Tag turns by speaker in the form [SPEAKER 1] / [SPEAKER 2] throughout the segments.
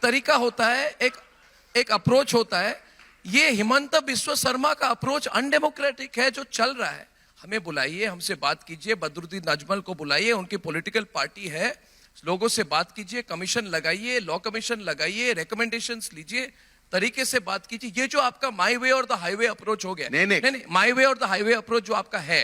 [SPEAKER 1] तरीका होता है, एक अप्रोच होता है। ये हिमंत बिस्व शर्मा का अप्रोच अनडेमोक्रेटिक है जो चल रहा है। हमें बुलाइए, हमसे बात कीजिए, बदरुद्दीन अजमल को बुलाइए, उनकी पॉलिटिकल पार्टी है, लोगों से बात कीजिए, कमीशन लगाइए, लॉ कमीशन लगाइए, रिकमेंडेशंस लीजिए, तरीके से बात कीजिए। ये जो आपका माई वे और द हाईवे अप्रोच हो गया, नहीं, माई वे और द हाईवे अप्रोच जो आपका है,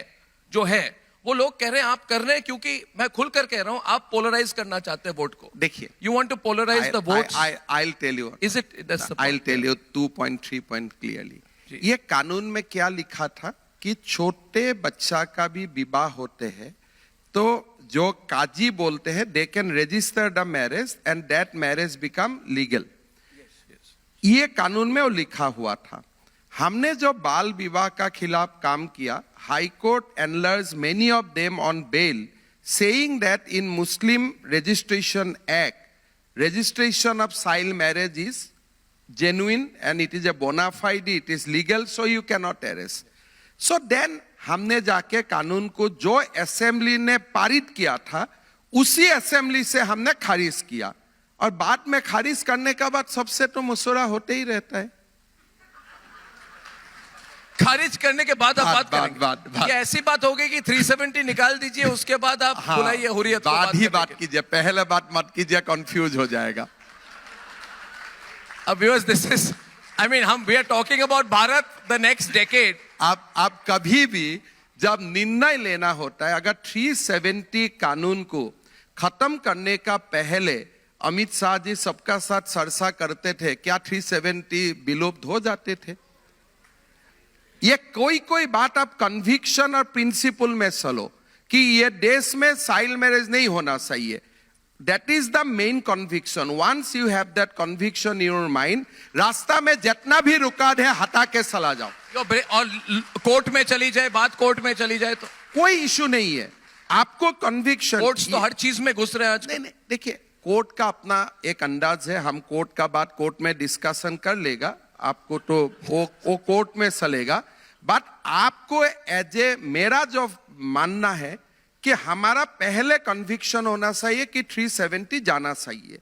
[SPEAKER 1] जो है वो लोग कह रहे हैं आप कर रहे हैं, क्योंकि मैं खुलकर कह रहा हूं आप पोलराइज करना चाहते हैं वोट को।
[SPEAKER 2] देखिए,
[SPEAKER 1] you want to polarise the votes.
[SPEAKER 2] I'll tell you.
[SPEAKER 1] Is it?
[SPEAKER 2] I'll tell you 2.3 point clearly. ये कानून में क्या लिखा था कि छोटे बच्चा का भी विवाह होते हैं तो जो काजी बोलते हैं they can register the marriage and that marriage become legal. ये कानून में वो लिखा हुआ था। हमने जो बाल विवाह का खिलाफ काम किया, High Court enlarges many of them on bail saying that in Muslim registration act registration of child marriage is genuine and it is a bona fide, it is legal, so you cannot arrest. So then हमने जाके कानून को जो assembly ने पारित किया था उसी असेंबली से हमने खारिज किया, और बाद में खारिज करने का बाद सबसे तो मशवरा होते ही रहता है।
[SPEAKER 1] खारिज करने के बाद आप बात ये ऐसी बात होगी कि 370 निकाल दीजिए, उसके बाद आप बुलाइए हुर्रियत को,
[SPEAKER 2] बात कीजिए, पहले बात मत कीजिए, कंफ्यूज हो जाएगा।
[SPEAKER 1] अब viewers, this is, I mean, we are talking about Bharat the next decade.
[SPEAKER 2] आप कभी भी जब निर्णय लेना होता है, अगर 370 कानून को खत्म करने का पहले अमित शाह जी सबका साथ चर्चा करते थे, क्या 370 विलुप्त हो जाते थे? ये कोई बात आप कन्विक्शन और प्रिंसिपल में चलो कि ये देश में चाइल्ड मैरिज नहीं होना चाहिए। That is the main conviction. Once you have that conviction in your mind, रास्ता में जितना भी रुकावट है हटा के चला जाओ।
[SPEAKER 1] और कोर्ट में चली जाए, बात कोर्ट में चली जाए तो कोई
[SPEAKER 2] इशू नहीं है। आपको कन्विक्शन,
[SPEAKER 1] कोर्ट्स तो हर चीज में घुस रहे हैं आज।
[SPEAKER 2] नहीं, देखिए, कोर्ट का अपना एक अंदाज है। हम कोर्ट का बात कोर्ट में डिस्कशन कर लेगा, आपको तो वो कोर्ट में चलेगा। बट आपको एज ए, मेरा जो मानना है कि हमारा पहले कन्विक्शन होना चाहिए कि 370 जाना चाहिए।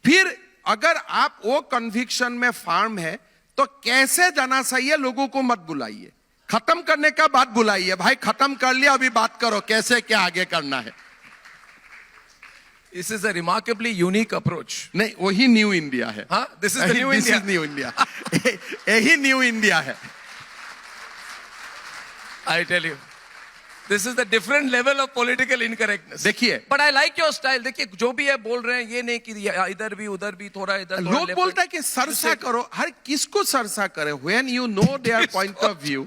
[SPEAKER 2] फिर अगर आप वो कन्विक्शन में फार्म है तो कैसे जाना चाहिए लोगों को मत बुलाइए, खत्म करने का बात बुलाइए। भाई खत्म कर लिया, अभी बात करो कैसे क्या आगे करना है।
[SPEAKER 1] This is a remarkably unique approach.
[SPEAKER 2] नहीं, वही न्यू इंडिया है।
[SPEAKER 1] हाँ, this is the new India.
[SPEAKER 2] New India, यही न्यू इंडिया है।
[SPEAKER 1] I tell you, this is the different level of political incorrectness.
[SPEAKER 2] देखिए,
[SPEAKER 1] but I like your style. देखिए, जो भी है बोल रहे हैं, ये नहीं कि इधर भी उधर भी थोड़ा इधर।
[SPEAKER 2] लोग बोलता है कि सरसा करो, हर किसको सरसा करे? When you know their point of view,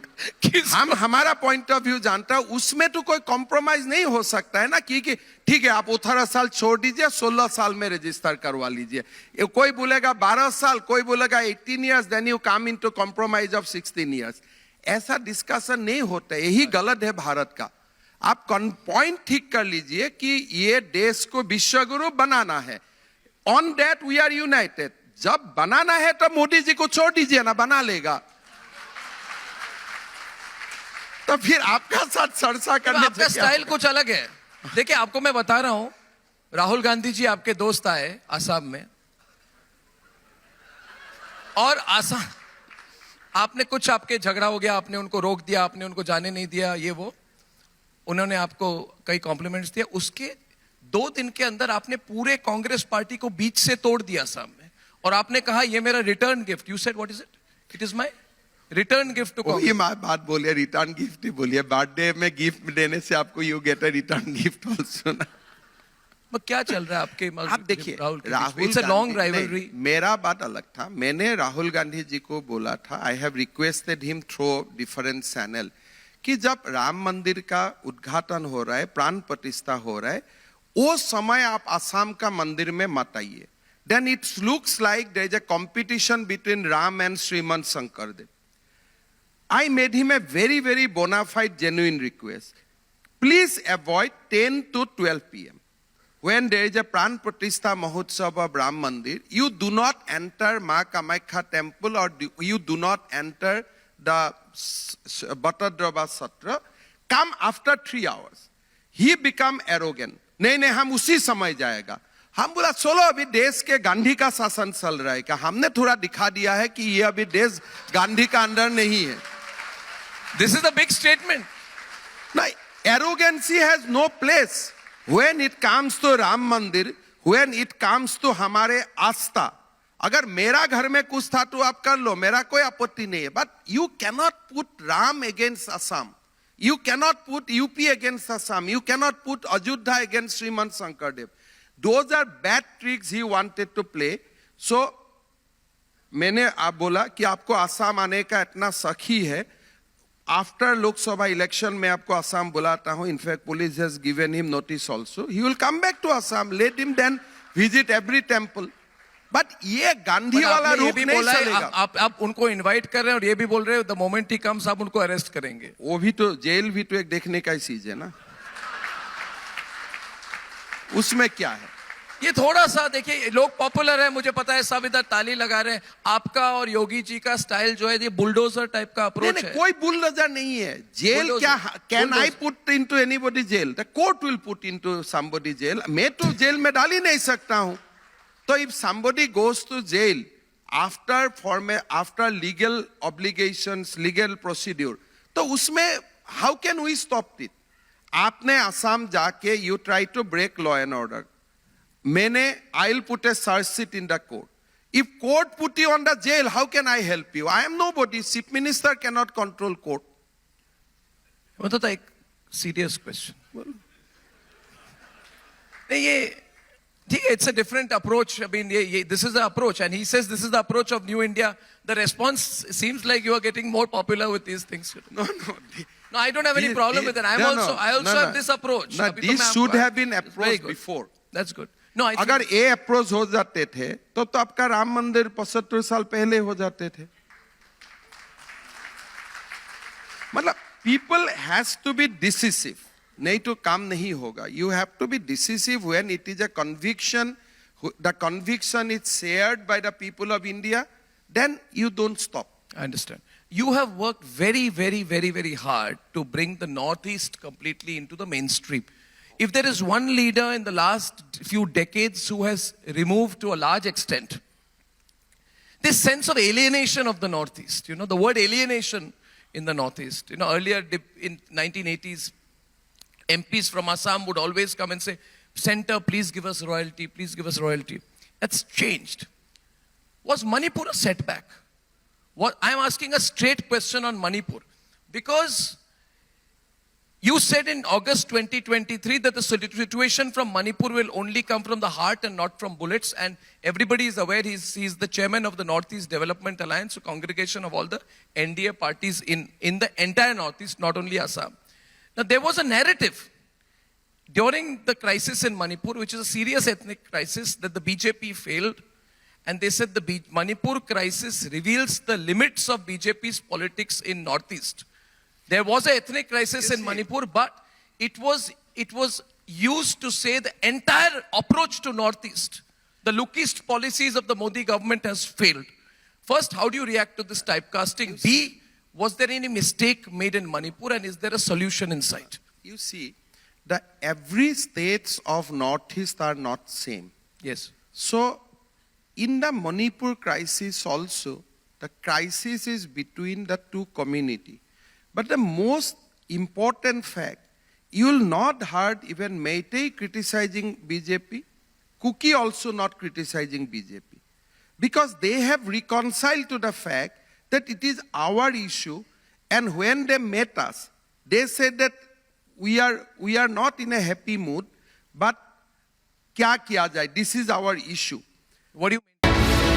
[SPEAKER 2] हम हमारा point of view जानता है, उसमें तो कोई कॉम्प्रोमाइज नहीं हो सकता है ना कि ठीक है आप 18 साल छोड़ दीजिए, 16 साल में रजिस्टर करवा लीजिए। कोई बोलेगा 12 साल, कोई बोलेगा 18 years, then you come into compromise of 16 years. ऐसा डिस्कशन नहीं होता, यही गलत है भारत का। आप पॉइंट ठीक कर लीजिए कि ये देश को विश्वगुरु बनाना है। On that we are united. जब बनाना है तो मोदी जी को छोड़ दीजिए ना, बना लेगा। तो फिर आपका साथ चर्चा करने,
[SPEAKER 1] आपका स्टाइल कुछ अलग है। देखिए, आपको मैं बता रहा हूं, राहुल गांधी जी आपके दोस्त आए आसाम में, और आसाम आपने कुछ, आपके झगड़ा हो गया, आपने उनको रोक दिया, आपने उनको जाने नहीं दिया, ये वो, उन्होंने आपको कई कॉम्प्लीमेंट्स दिया। उसके 2 दिन के अंदर आपने पूरे कांग्रेस पार्टी को बीच से तोड़ दिया आसाम में, और आपने कहा ये मेरा return gift. You said what is it? It is my return gift to Congress.
[SPEAKER 2] ये बात बोलिए, रिटर्न गिफ्ट ही बोलिए। बर्थडे में गिफ्ट देने से आपको you get a return gift also ना।
[SPEAKER 1] क्या चल रहा है आपके?
[SPEAKER 2] आप देखिए, Rahul,
[SPEAKER 1] it's a long rivalry.
[SPEAKER 2] मेरा बात अलग था। मैंने राहुल गांधी जी को बोला था, I have requested him through different channel, कि जब राम मंदिर का उद्घाटन हो रहा है, प्राण प्रतिष्ठा हो रहा है, वो समय आप आसाम का मंदिर में मत आइए। Then it looks like there is a competition between Ram and Shrimanta Sankardev. I made him a very bona fide genuine request. Please avoid 10 to 12 p.m. When there is a Pran Pratishtha Mahotsav of Ram Mandir, you do not enter Ma Kamakhya temple, or you do not enter the Bhattadrava Satra. Come after 3 hours. He become arrogant. नहीं हम उसी समय जाएगा। हम बोला चलो अभी देश के गांधी का शासन चल रहा है क्या, हमने थोड़ा दिखा दिया है कि ये अभी देश गांधी का अंडर नहीं है.
[SPEAKER 1] This is a big statement.
[SPEAKER 2] No, arrogancy has no place when it comes to Ram Mandir, when it comes to हमारे आस्था. अगर मेरा घर में कुछ था तो आप कर लो, मेरा कोई आपत्ति नहीं है. But you cannot put Ram against Assam. You cannot put UP against Assam. You cannot put Ajodhya against Sriman Shankardev. Those are bad tricks he wanted to play. So मैंने आप बोला कि आपको आसाम आने का इतना सखी है. After लोकसभा इलेक्शन में आपको आसाम बुलाता हूं. In fact, police has given him notice also. He will come back to Assam. Let him then visit every temple. But ये गांधी वाला रूप नहीं चलेगा.
[SPEAKER 1] आप उनको इनवाइट कर रहे हैं और ये भी बोल रहे हो द मोमेंट ही कम्स आप उनको अरेस्ट करेंगे.
[SPEAKER 2] वो भी तो जेल भी तो एक देखने का ही चीज है ना. उसमें क्या है?
[SPEAKER 1] ये थोड़ा सा देखिए, लोग पॉपुलर है, मुझे पता है, सब इधर ताली लगा रहे हैं. आपका और योगी जी का स्टाइल जो है ये बुलडोजर टाइप का अप्रोच है.
[SPEAKER 2] कोई बुलडोजर नहीं है. जेल क्या? Can I put into anybody jail? The court will put into somebody jail. मैं तो जेल में डाल ही नहीं सकता हूं. तो if somebody goes to jail after legal obligations, legal procedure, तो उसमें how can we stop it? आपने असम जाके you try to break law and order. मैंने I will put a charge sheet in the court. If court put you on the jail, how can I help you? I am nobody. Chief minister can not control court.
[SPEAKER 1] मतलब एक serious question. ये ठीक है, it's a different approach. I mean ये this is the approach and he says this is the approach of new India. The response seems like you are getting more popular with these things. No, I don't have any problem with it. I also have this approach.
[SPEAKER 2] No, this should have been approached before.
[SPEAKER 1] That's good. No, I
[SPEAKER 2] अगर ये approach हो जाते थे तो आपका राम मंदिर 75 साल पहले हो जाते थे. मतलब people has to be decisive. नहीं तो काम नहीं होगा. You have to be decisive when it is a conviction. The conviction is shared by the people of India. Then you don't stop.
[SPEAKER 1] I understand. You have worked very, very, very, very hard to bring the Northeast completely into the mainstream. If there is one leader in the last few decades who has removed to a large extent this sense of alienation of the Northeast, the word alienation in the Northeast. Earlier in 1980s, MPs from Assam would always come and say, Center, please give us royalty, please give us royalty. That's changed. Was Manipur a setback? I'm asking a straight question on Manipur. Because you said in August 2023 that the situation from Manipur will only come from the heart and not from bullets. And everybody is aware he's the chairman of the Northeast Development Alliance, a congregation of all the NDA parties in the entire Northeast, not only Assam. Now, there was a narrative during the crisis in Manipur, which is a serious ethnic crisis, that the BJP failed. And they said the Manipur crisis reveals the limits of BJP's politics in Northeast. There was an ethnic crisis in Manipur, but it was used to say the entire approach to Northeast, the lookist policies of the Modi government has failed. First, how do you react to this typecasting? B, was there any mistake made in Manipur, and is there a solution in sight?
[SPEAKER 2] You see, every states of Northeast are not same.
[SPEAKER 1] Yes.
[SPEAKER 2] So, in the Manipur crisis also, the crisis is between the two communities. But the most important fact, you will not heard even Meitei criticizing BJP, Kuki also not criticizing BJP. Because they have reconciled to the fact that it is our issue, and when they met us, they said that we are not in a happy mood, but kya kiya jaye? This is our issue.
[SPEAKER 1] What do you mean?